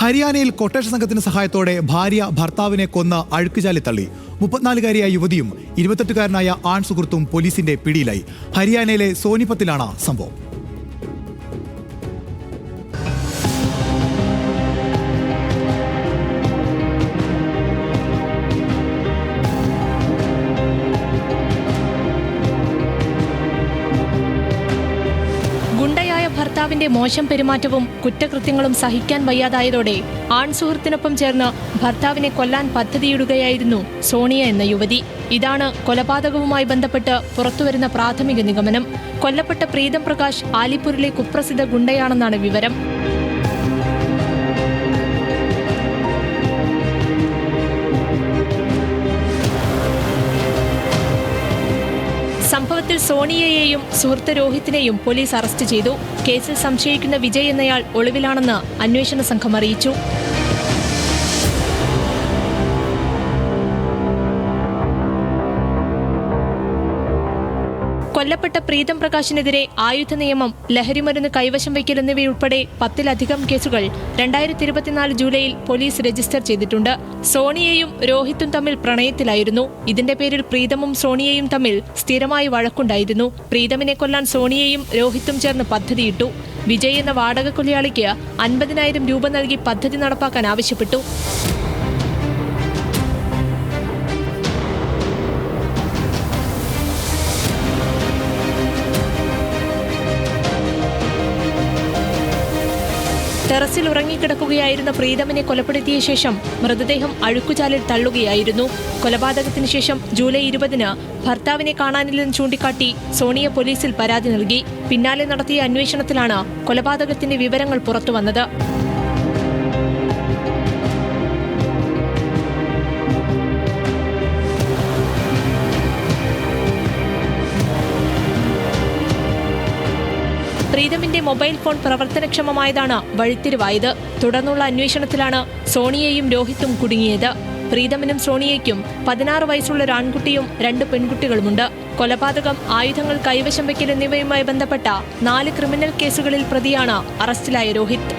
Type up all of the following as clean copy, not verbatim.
ഹരിയാനയിൽ കൊട്ടേഷൻ സംഘത്തിന്റെ സഹായത്തോടെ ഭാര്യ ഭർത്താവിനെ കൊന്ന് അഴുക്കുചാലി തള്ളി. 34-കാരിയായ യുവതിയും 28-കാരനായ ആൺ സുഹൃത്തും പോലീസിന്റെ പിടിയിലായി. ഹരിയാനയിലെ സോനിപത്തിലാണ് സംഭവം. ഗുണ്ടയായ ഭർത്താവിന്റെ മോശം പെരുമാറ്റവും കുറ്റകൃത്യങ്ങളും സഹിക്കാൻ വയ്യാതായതോടെ ആൺസുഹൃത്തിനൊപ്പം ചേർന്ന് ഭർത്താവിനെ കൊല്ലാൻ പദ്ധതിയിടുകയായിരുന്നു സോണിയ എന്ന യുവതി. ഇതാണ് കൊലപാതകവുമായി ബന്ധപ്പെട്ട് പുറത്തുവരുന്ന പ്രാഥമിക നിഗമനം. കൊല്ലപ്പെട്ട പ്രീതം പ്രകാശ് ആലിപ്പൂരിലെ കുപ്രസിദ്ധ ഗുണ്ടയാണെന്നാണ് വിവരം. സംഭവത്തിൽ സോണിയയെയും സുഹൃത്ത് രോഹിത്തിനെയും പോലീസ് അറസ്റ്റ് ചെയ്തു. കേസിൽ സംശയിക്കുന്ന വിജയ് എന്നയാൾ ഒളിവിലാണെന്ന് അന്വേഷണ സംഘം അറിയിച്ചു. കൊല്ലപ്പെട്ട പ്രീതം പ്രകാശിനെതിരെ ആയുധ നിയമം, ലഹരിമരുന്ന് കൈവശം വയ്ക്കൽ എന്നിവയുൾപ്പെടെ 10-ലധികം കേസുകൾ 2024 ജൂലൈയിൽ പോലീസ് രജിസ്റ്റർ ചെയ്തിട്ടുണ്ട്. സോണിയയും രോഹിത്തും തമ്മിൽ പ്രണയത്തിലായിരുന്നു. ഇതിന്റെ പേരിൽ പ്രീതമും സോണിയയും തമ്മിൽ സ്ഥിരമായി വഴക്കുണ്ടായിരുന്നു. പ്രീതമിനെ കൊല്ലാൻ സോണിയയും രോഹിത്തും ചേർന്ന് പദ്ധതിയിട്ടു. വിജയ് എന്ന വാടക കൊലയാളിക്ക് 50,000 രൂപ നൽകി പദ്ധതി നടപ്പാക്കാൻ ആവശ്യപ്പെട്ടു. ടെറസിൽ ഉറങ്ങിക്കിടക്കുകയായിരുന്ന പ്രീതമിനെ കൊലപ്പെടുത്തിയ ശേഷം മൃതദേഹം അഴുക്കുചാലിൽ തള്ളുകയായിരുന്നു. കൊലപാതകത്തിന് ശേഷം ജൂലൈ 20-ന് ഭർത്താവിനെ കാണാനില്ലെന്ന് ചൂണ്ടിക്കാട്ടി സോണിയ പോലീസിൽ പരാതി നൽകി. പിന്നാലെ നടത്തിയ അന്വേഷണത്തിലാണ് കൊലപാതകത്തിന്റെ വിവരങ്ങൾ പുറത്തുവന്നത്. പ്രീതമിന്റെ മൊബൈൽ ഫോൺ പ്രവർത്തനക്ഷമമായതാണ് വഴിത്തിരിവായത്. തുടർന്നുള്ള അന്വേഷണത്തിലാണ് സോണിയയും രോഹിത്തും കുടുങ്ങിയത്. പ്രീതമിനും സോണിയയ്ക്കും 16 വയസ്സുള്ള ഒരു ആൺകുട്ടിയും 2 പെൺകുട്ടികളുമുണ്ട്. കൊലപാതകം, ആയുധങ്ങൾ കൈവശം വയ്ക്കൽ എന്നിവയുമായി ബന്ധപ്പെട്ട 4 ക്രിമിനൽ കേസുകളിൽ പ്രതിയാണ് അറസ്റ്റിലായ Rohit.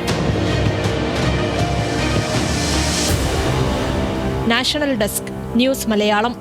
National desk, news Malayalam.